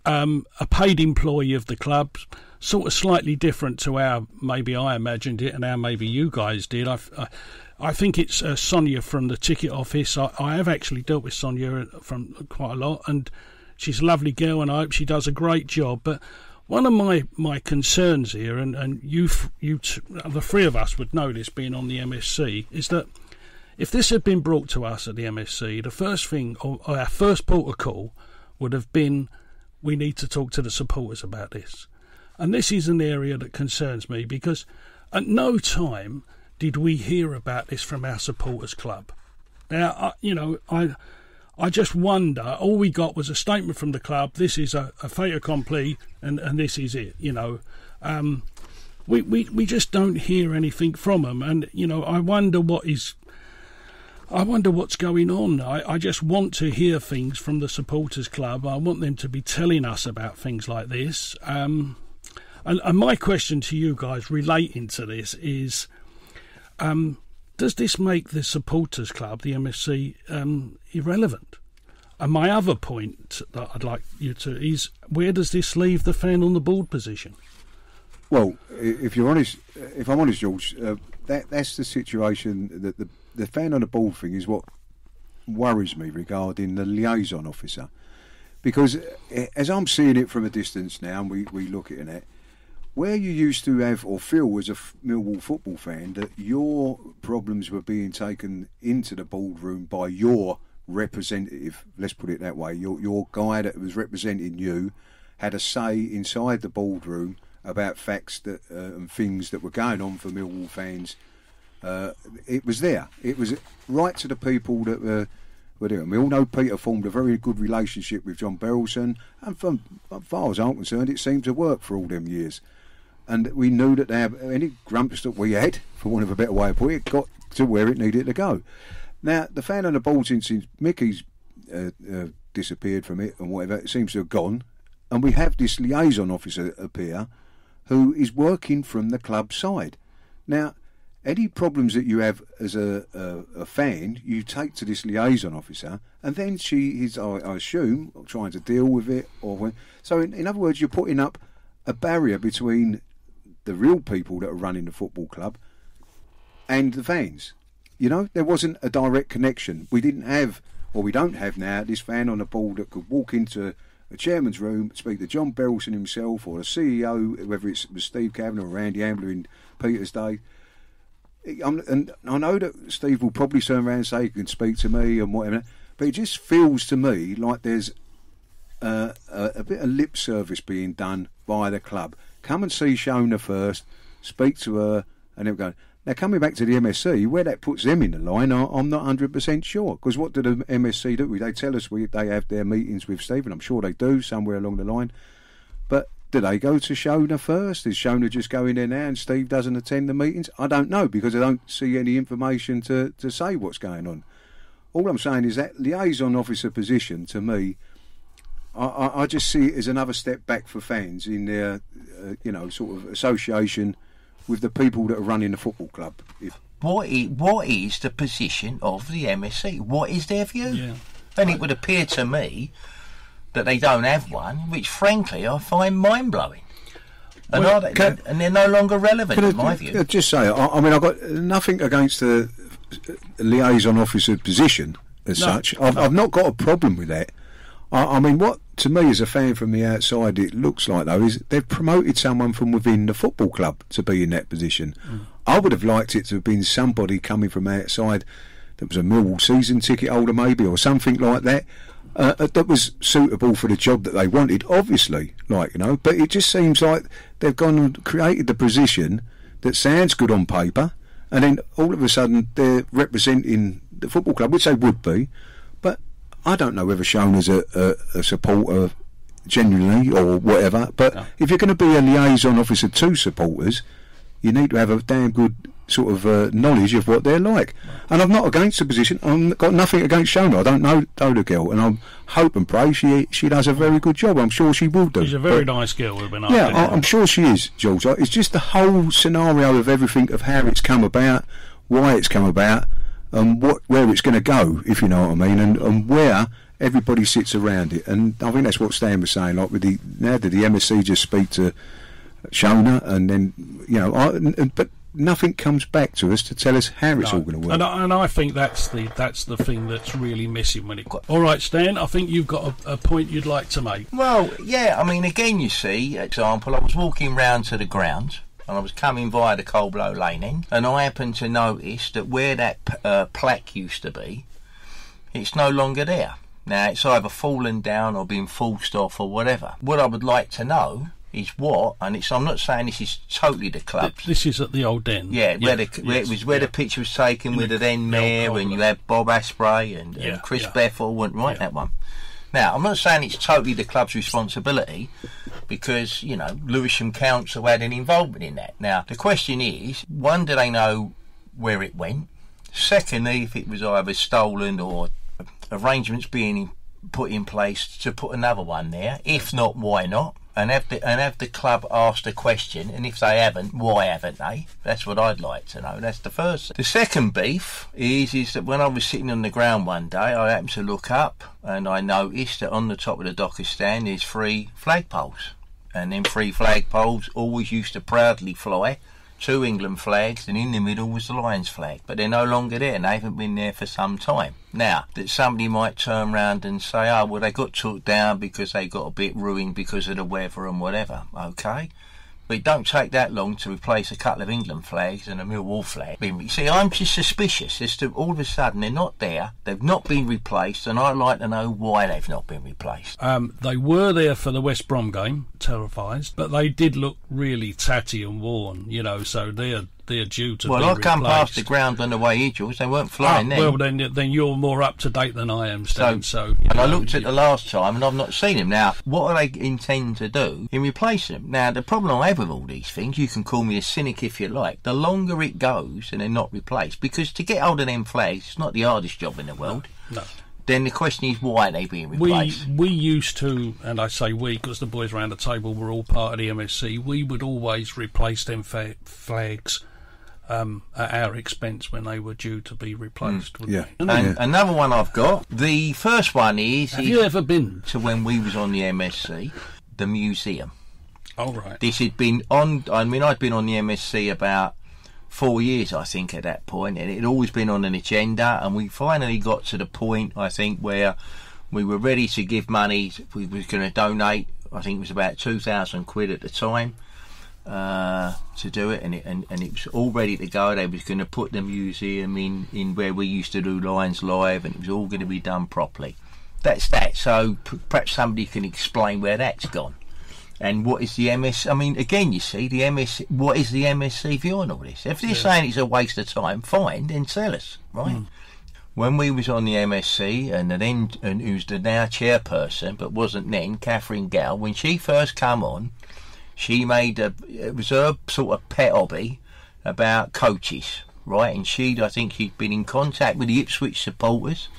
A paid employee of the club, sort of slightly different to how maybe I imagined it and how maybe you guys did. I think it's Sonia from the ticket office. I have actually dealt with Sonia from quite a lot, and she's a lovely girl, and I hope she does a great job. But one of my concerns here, and you the three of us would know this being on the MSC, is that if this had been brought to us at the MSC, the first thing, or our first port of call, would have been, we need to talk to the supporters about this. And this is an area that concerns me, because at no time did we hear about this from our supporters club. Now, I just wonder, all we got was a statement from the club, this is a fait accompli, and this is it, We just don't hear anything from them, and, I wonder what's going on. I just want to hear things from the supporters club. I want them to be telling us about things like this. And my question to you guys relating to this is, does this make the supporters club, the MSC, irrelevant? And my other point that I'd like you to is, where does this leave the fan on the board position? Well, if I'm honest, George, that's the situation. That the fan on the board thing is what worries me regarding the liaison officer, because as I'm seeing it from a distance now, and we look at it, where you used to have or feel as a Millwall football fan that your problems were being taken into the boardroom by your representative, let's put it that way, your guy that was representing you had a say inside the boardroom about facts that and things that were going on for Millwall fans. It was there. It was right to the people that were there. And we all know Peter formed a very good relationship with John Berylson, and from as far as I'm concerned, it seemed to work for all them years. And we knew that any grumps that we had, for want of a better way of putting it, got to where it needed to go. Now, the fan on the ball, since Mickey's disappeared from it and whatever, it seems to have gone. And we have this liaison officer appear who is working from the club side. Now, any problems that you have as a fan, you take to this liaison officer, and then she is, I assume, trying to deal with it. So, in other words, you're putting up a barrier between the real people that are running the football club and the fans. There wasn't a direct connection. We didn't have, or we don't have now, this fan on the ball that could walk into a chairman's room, speak to John Berylson himself or the CEO, whether it was Steve Kavanagh or Randy Ambler in Peter's day. And I know that Steve will probably turn around and say he can speak to me and whatever, but it just feels to me like there's a bit of lip service being done by the club. Come and see Shona first, speak to her, and then go. Now, coming back to the MSC, where that puts them in the line, I'm not 100% sure. Because what do the MSC do? They tell us they have their meetings with Steve, and I'm sure they do somewhere along the line. But do they go to Shona first? Is Shona just going there now and Steve doesn't attend the meetings? I don't know, because I don't see any information to say what's going on. All I'm saying is that liaison officer position, to me, I just see it as another step back for fans in their, sort of association with the people that are running the football club. What is the position of the MSC? What is their view? Yeah. And it would appear to me that they don't have one, which frankly I find mind-blowing. And, and they're no longer relevant, in my view. Just say, I've got nothing against the liaison officer position as such. I've not got a problem with that. What to me as a fan from the outside it looks like, though, is they've promoted someone from within the football club to be in that position. I would have liked it to have been somebody coming from outside that was a Millwall season ticket holder maybe, or something like that. that was suitable for the job that they wanted, obviously, like, you know. But it just seems like they've gone and created the position that sounds good on paper, and then all of a sudden they're representing the football club, which they would be. But I don't know whether Shona's a supporter genuinely or whatever. But if you're going to be a liaison officer to supporters, you need to have a damn good sort of knowledge of what they're like. And I'm not against the position. I've got nothing against Shona. I don't know the girl, and I hope and pray she does a very good job. I'm sure she will do. She's a very nice girl. I'm sure she is, George. It's just the whole scenario of everything, of how it's come about, why it's come about, and where it's going to go, if you know what I mean, and where everybody sits around it. And I think that's what Stan was saying. Like, now did the MSC just speak to Shona, and then, you know, but nothing comes back to us to tell us how it's all going to work. And I think that's the thing that's really missing when it. All right, Stan, I think you've got a point you'd like to make. Well, yeah, I mean, again, you see, example, I was walking round to the ground, and I was coming via the Coldblow Lane end, and I happened to notice that where that plaque used to be, it's no longer there. Now, it's either fallen down or been forced off or whatever. What I would like to know is what, and I'm not saying this is totally the club's. This is at the Old Den. Yeah, where the picture was taken with the then mayor, and you had Bob Asprey and Chris Bethel went that one. Now, I'm not saying it's totally the club's responsibility, because, you know, Lewisham Council had an involvement in that. Now, the question is, one, do they know where it went? Secondly, if it was either stolen or arrangements being put in place to put another one there. If not, why not? And have the club asked a question, and if they haven't, why haven't they? That's what I'd like to know. That's the first. The second beef is that when I was sitting on the ground one day, I happened to look up and I noticed that on the top of the docker stand there's 3 flagpoles, and them 3 flagpoles always used to proudly fly 2 England flags, and in the middle was the Lions flag. But they're no longer there, and they haven't been there for some time. Now, that somebody might turn round and say, oh, well, they got took down because they got a bit ruined because of the weather and whatever. Okay. But it don't take that long to replace a couple of England flags and a Millwall flag. You see, I'm just suspicious as to all of a sudden they're not there, they've not been replaced, and I'd like to know why they've not been replaced. They were there for the West Brom game, televised, but they did look really tatty and worn, you know, so they're due to be replaced. Well, I come past the ground on the way here, George, they weren't flying then. Well, then you're more up to date than I am, Stan. And I looked at the last time and I've not seen them. Now, what do they intend to do in replacing them? Now, the problem I have with all these things, you can call me a cynic if you like, the longer it goes and they're not replaced, because to get hold of them flags, it's not the hardest job in the world. No. Then the question is, why are they being replaced? We used to, and I say we because the boys around the table were all part of the MSC, we would always replace them flags at our expense when they were due to be replaced. And another one I've got, the first one is... Have you ever been to when we was on the MSC, the museum? Oh, right. This had been on, I mean, I'd been on the MSC about 4 years, I think, at that point, and it had always been on an agenda, and we finally got to the point, I think, where we were ready to give money. We were going to donate, I think it was about 2,000 quid at the time, to do it, and it was all ready to go. They was going to put the museum in where we used to do Lions Live, and it was all going to be done properly. That's that. So perhaps somebody can explain where that's gone. And what is the MS? I mean, again, you see, the MS. What is the MSC view on all this? If they're saying it's a waste of time, fine, then tell us, right? When we was on the MSC, and who's the now chairperson, but wasn't then, Catherine Gow, when she first come on, she made it was her sort of pet hobby about coaches, right? And I think she'd been in contact with the Ipswich supporters,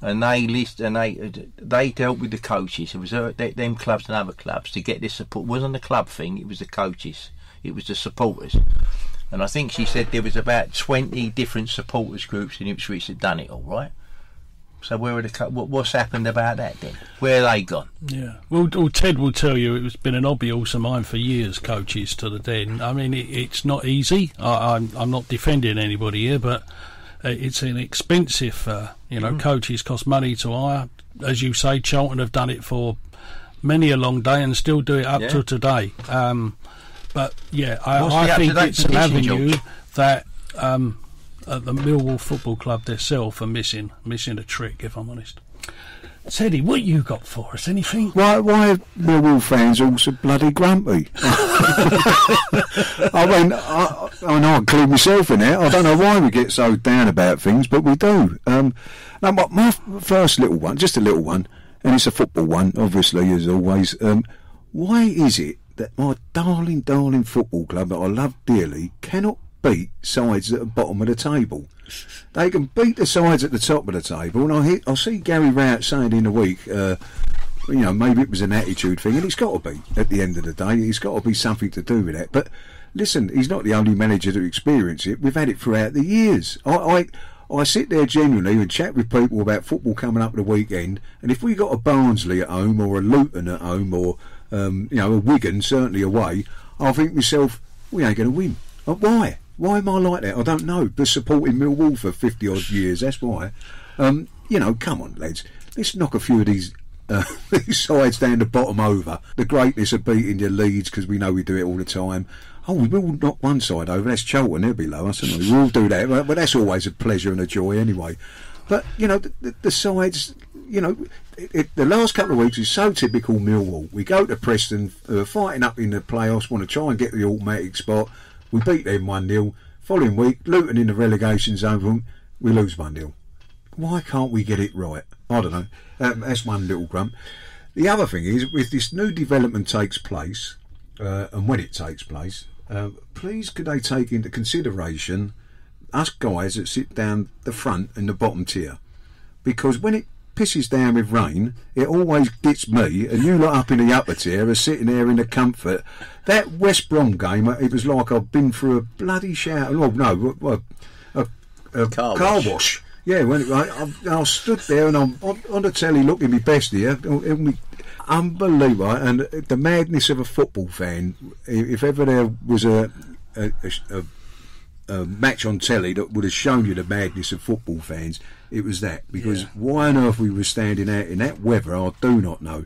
and they dealt with the coaches. It was them clubs and other clubs to get this support. It wasn't the club thing, it was the coaches, it was the supporters. And I think she said there was about 20 different supporters groups in Ipswich that done it all, right? So where are what's happened about that then? Where are they gone? Yeah. Well, Ted will tell you it's been an hobby also mine for years, coaches to the Den. I mean, it's not easy. I'm not defending anybody here, but it's an expensive, coaches cost money to hire. As you say, Charlton have done it for many a long day and still do it up to today. But yeah, I think it's an avenue that at the Millwall Football Club themselves are missing a trick, if I'm honest. Teddy, what you got for us? Anything? Why are Millwall fans all so bloody grumpy? I mean, I know I include myself in it. I don't know why we get so down about things, but we do. Now, my first little one, just a little one, and it's a football one, obviously, as always. Why is it that my darling football club that I love dearly cannot beat sides at the bottom of the table? They can beat the sides at the top of the table, and I see Gary Rowett saying in the week, maybe it was an attitude thing, and it's got to be, at the end of the day, it's got to be something to do with that. But listen, he's not the only manager to experience it. We've had it throughout the years. I sit there genuinely and chat with people about football coming up at the weekend, and if we got a Barnsley at home, or a Luton at home, or a Wigan certainly away, I think to myself, we ain't going to win. Why? Why am I like that? I don't know. Been supporting Millwall for 50 odd years. That's why. Come on, lads. Let's knock a few of these sides down the bottom over. The greatness of beating your Leeds, because we know we do it all the time. Oh, we will knock one side over. That's Charlton. They'll be lower. We'll do that. But that's always a pleasure and a joy anyway. But the sides. The last couple of weeks is so typical Millwall. We go to Preston, fighting up in the playoffs, want to try and get the automatic spot. We beat them 1-0. Following week, Luton in the relegation zone, we lose 1-0. Why can't we get it right? I don't know. That's one little grump. The other thing is, if this new development takes place, and when it takes place, please could they take into consideration us guys that sit down the front and the bottom tier? Because when it pisses down with rain, it always gets me, and you lot up in the upper tier are sitting there in the comfort. That West Brom game, it was like I've been through a bloody shower. Oh no, a car wash. Yeah, when I stood there and I'm on the telly looking my best here. Unbelievable, and the madness of a football fan. If ever there was a match on telly that would have shown you the madness of football fans, it was that. Because why on earth we were standing out in that weather, I do not know.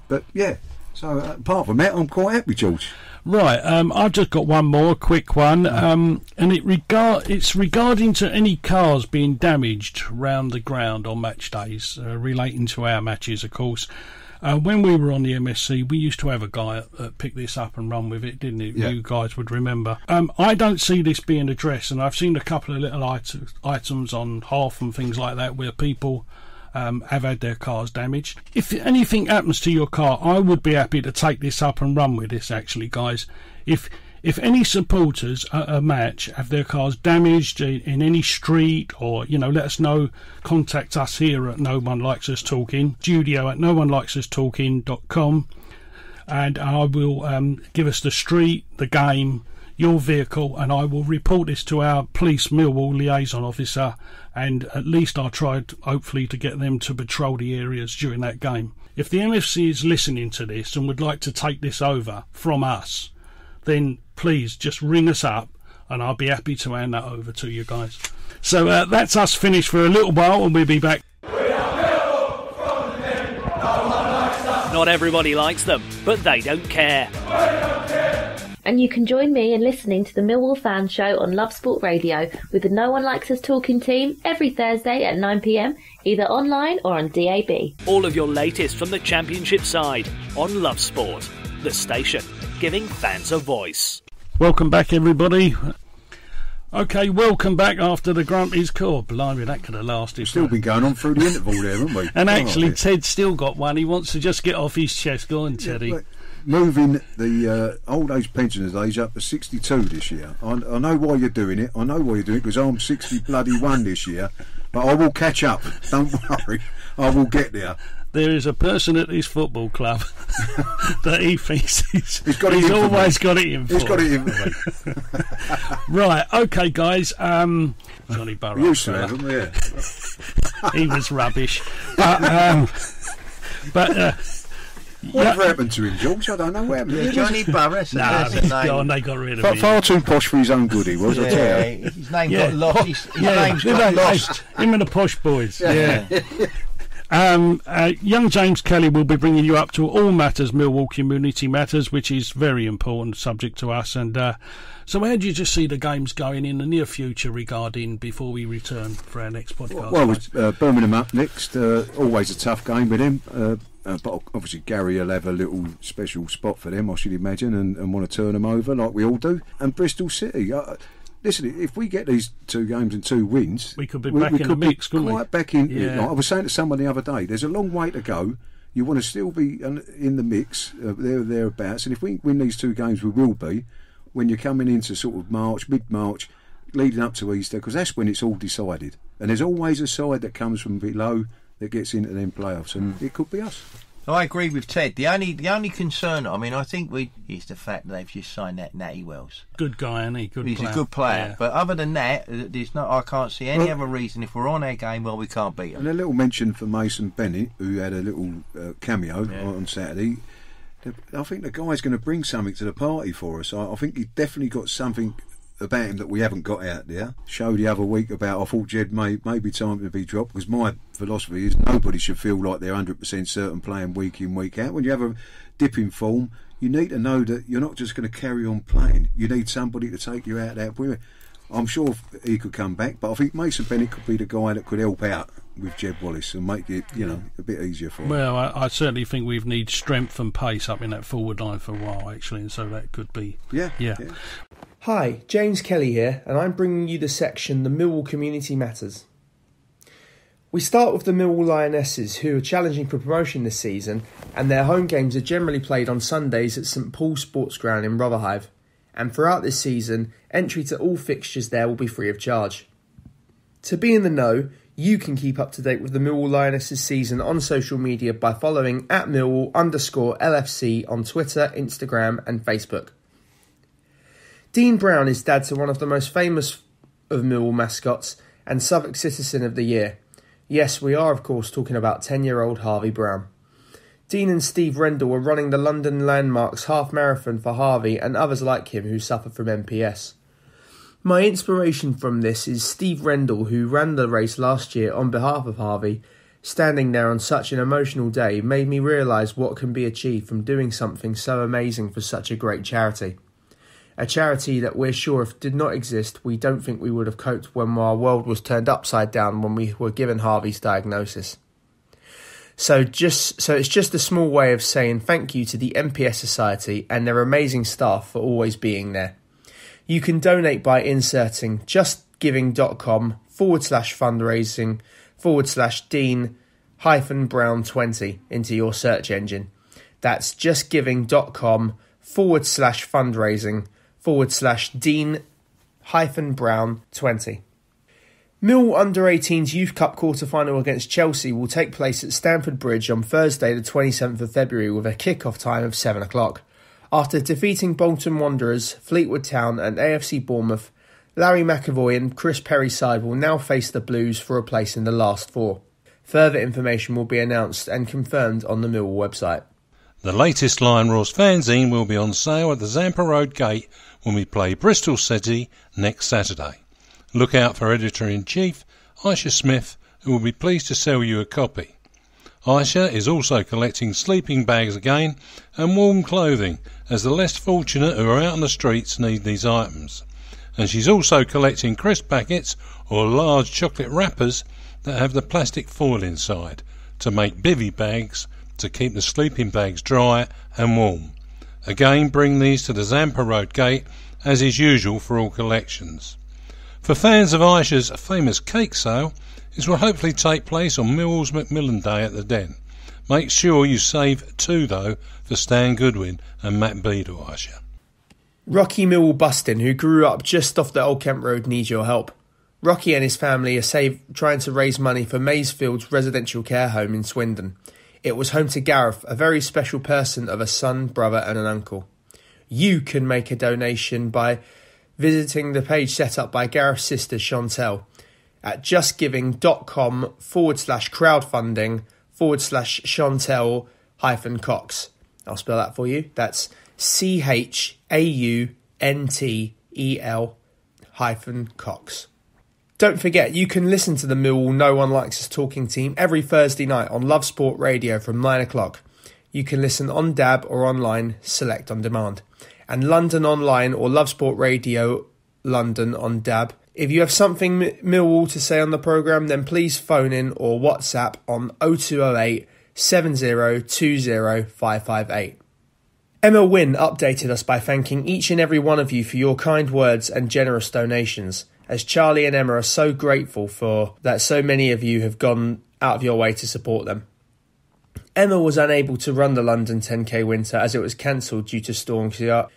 But yeah, so apart from that, I'm quite happy, George. Right, I've just got one more quick one, and it's regarding to any cars being damaged round the ground on match days, relating to our matches, of course. When we were on the MSC, we used to have a guy that picked this up and run with it, didn't it? Yeah. You guys would remember. I don't see this being addressed, and I've seen a couple of little items on Half and things like that where people have had their cars damaged. If anything happens to your car, I would be happy to take this up and run with this, actually, guys. If any supporters at a match have their cars damaged in any street, or, let us know, contact us here at No One Likes Us Talking, studio at noonelikesUstalking.com, and I will give us the street, the game, your vehicle, and I will report this to our police Millwall liaison officer, and at least I'll try, hopefully, to get them to patrol the areas during that game. If the MFC is listening to this and would like to take this over from us, then please just ring us up and I'll be happy to hand that over to you guys. So that's us finished for a little while, and we'll be back. Not everybody likes them, but they don't care. And you can join me in listening to the Millwall Fan Show on Love Sport Radio with the No One Likes Us Talking team every Thursday at 9 p.m, either online or on DAB. All of your latest from the Championship side on Love Sport, the station giving fans a voice. Welcome back, everybody. Okay, welcome back after the Grumpy's call. Blimey, that could have lasted. Still been going on through the interval there, haven't we? And actually, Ted's still got one. He wants to just get off his chest. Go on, Teddy. Yeah, moving the old age pensioners age up to 62 this year. I know why you're doing it. I know why you're doing it, because I'm 61 this year. But I will catch up. Don't worry. I will get there. There is a person at this football club that he thinks he's always got it in for. He's got it in for me. Right, okay, guys. Johnny Burrow. Used to have him, yeah. He was rubbish. But whatever happened to him, George? I don't know what happened to him. Johnny Burrows. They got rid of him. Far too posh for his own good, he was, I tell you. His name got lost. His name's got lost. Him and the posh boys. Yeah. Young James Kelly will be bringing you up to all matters Millwall Community Matters, which is very important subject to us. And so how do you just see the games going in the near future regarding before we return for our next podcast? Well, with Birmingham up next, always a tough game with them. But obviously Gary will have a little special spot for them, I should imagine, and want to turn them over like we all do. And Bristol City. Listen, if we get these 2 games and 2 wins, we could be back in the mix, couldn't we? Quite back in. Yeah. Like I was saying to someone the other day, there's a long way to go. You want to still be in the mix, thereabouts. And if we win these 2 games, we will be. When you're coming into sort of March, mid-March, leading up to Easter, because that's when it's all decided. And there's always a side that comes from below that gets into them playoffs, and it could be us. I agree with Ted. The only concern, I think, is the fact that they've just signed that Natty Wells. Good guy, isn't he? He's a good player. Yeah. But other than that, I can't see any other reason if we're on our game, we can't beat them. And a little mention for Mason Bennett, who had a little cameo on Saturday. I think the guy's going to bring something to the party for us. I think he's definitely got something about him that we haven't got out there. Showed the other week about I thought Jed may be time to be dropped, because my philosophy is nobody should feel like they're 100% certain playing week in, week out. When you have a dip in form, you need to know that you're not just going to carry on playing. You need somebody to take you out there. I'm sure he could come back, but I think Mason Bennett could be the guy that could help out with Jed Wallace and make it, a bit easier for him. Well, I certainly think we need strength and pace up in that forward line for a while, actually, and so that could be... Yeah. Hi, James Kelly here, and I'm bringing you the section The Millwall Community Matters. We start with the Millwall Lionesses, who are challenging for promotion this season, and their home games are generally played on Sundays at St Paul's Sports Ground in Rotherhithe. And throughout this season, entry to all fixtures there will be free of charge. To be in the know, you can keep up to date with the Millwall Lionesses season on social media by following @Millwall_LFC on Twitter, Instagram and Facebook. Dean Brown is dad to one of the most famous of Millwall mascots and Southwark Citizen of the Year. Yes, we are of course talking about 10-year-old Harvey Brown. Dean and Steve Rendell were running the London Landmarks half marathon for Harvey and others like him who suffer from MPS. My inspiration from this is Steve Rendell, who ran the race last year on behalf of Harvey. Standing there on such an emotional day made me realise what can be achieved from doing something so amazing for such a great charity. A charity that we're sure if did not exist, we don't think we would have coped when our world was turned upside down when we were given Harvey's diagnosis. So it's just a small way of saying thank you to the MPS Society and their amazing staff for always being there. You can donate by inserting justgiving.com/fundraising/Dean-Brown20 into your search engine. That's justgiving.com/fundraising/Dean-Brown20. Millwall Under-18's Youth Cup quarter-final against Chelsea will take place at Stamford Bridge on Thursday the 27th of February with a kick-off time of 7 o'clock. After defeating Bolton Wanderers, Fleetwood Town and AFC Bournemouth, Larry McAvoy and Chris Perry's side will now face the Blues for a place in the last 4. Further information will be announced and confirmed on the Millwall website. The latest Lion Roars fanzine will be on sale at the Zampa Road Gate when we play Bristol City next Saturday. Look out for Editor-in-Chief Aisha Smith, who will be pleased to sell you a copy. Aisha is also collecting sleeping bags again and warm clothing, as the less fortunate who are out on the streets need these items. And she's also collecting crisp packets or large chocolate wrappers that have the plastic foil inside to make bivvy bags to keep the sleeping bags dry and warm. Again, bring these to the Zampa Road Gate, as is usual for all collections. For fans of Aisha's famous cake sale, this will hopefully take place on Millwall's Macmillan Day at the Den. Make sure you save 2 though for Stan Godwin and Matt Beadle, Aisha. Rocky Millwall Bustin, who grew up just off the Old Kent Road, needs your help. Rocky and his family are trying to raise money for Maysfield's residential care home in Swindon. It was home to Gareth, a very special person of a son, brother and an uncle. You can make a donation by visiting the page set up by Gareth's sister Chantel at justgiving.com/crowdfunding/Chantel-Cox. I'll spell that for you. That's CHAUNTEL-Cox. Don't forget, you can listen to the Millwall No One Likes Us Talking team every Thursday night on Love Sport Radio from 9 o'clock. You can listen on DAB or online, select on demand. And London Online or Love Sport Radio London on DAB. If you have something Millwall to say on the programme, then please phone in or WhatsApp on 0208 7020 558. Emma Wynne updated us by thanking each and every one of you for your kind words and generous donations, as Charlie and Emma are so grateful for that so many of you have gone out of your way to support them. Emma was unable to run the London 10k winter as it was cancelled due to Storm Ciar.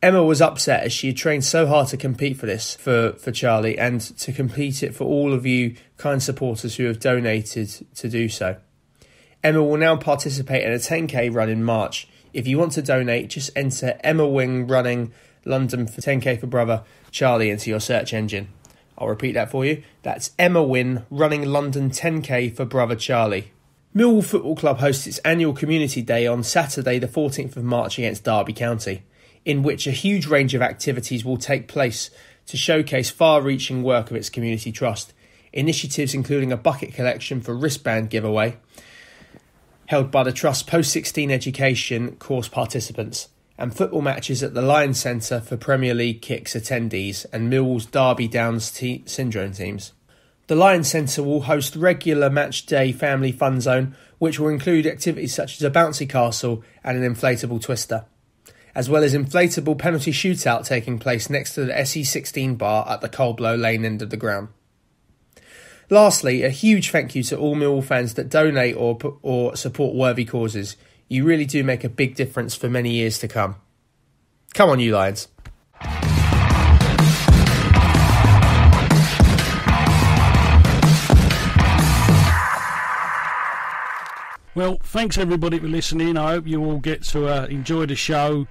Emma was upset as she had trained so hard to compete for this for Charlie and to complete it for all of you kind supporters who have donated to do so. Emma will now participate in a 10k run in March. If you want to donate, just enter Emma Wing running London for 10k for brother Charlie into your search engine. I'll repeat that for you. That's Emma Wynne running London 10k for brother Charlie. Millwall Football Club hosts its annual Community Day on Saturday the 14th of March against Derby County, in which a huge range of activities will take place to showcase far-reaching work of its community trust. Initiatives including a bucket collection for wristband giveaway, held by the Trust's Post-16 Education course participants, and football matches at the Lions Centre for Premier League Kicks attendees and Millwall's Derby Downs Syndrome teams. The Lions Centre will host regular match day family fun zone, which will include activities such as a bouncy castle and an inflatable twister, as well as inflatable penalty shootout taking place next to the SE16 bar at the Coldblow Lane end of the ground. Lastly, a huge thank you to all Millwall fans that donate or support worthy causes. You really do make a big difference for many years to come. Come on, you Lions. Well, thanks everybody for listening. I hope you all get to enjoy the show.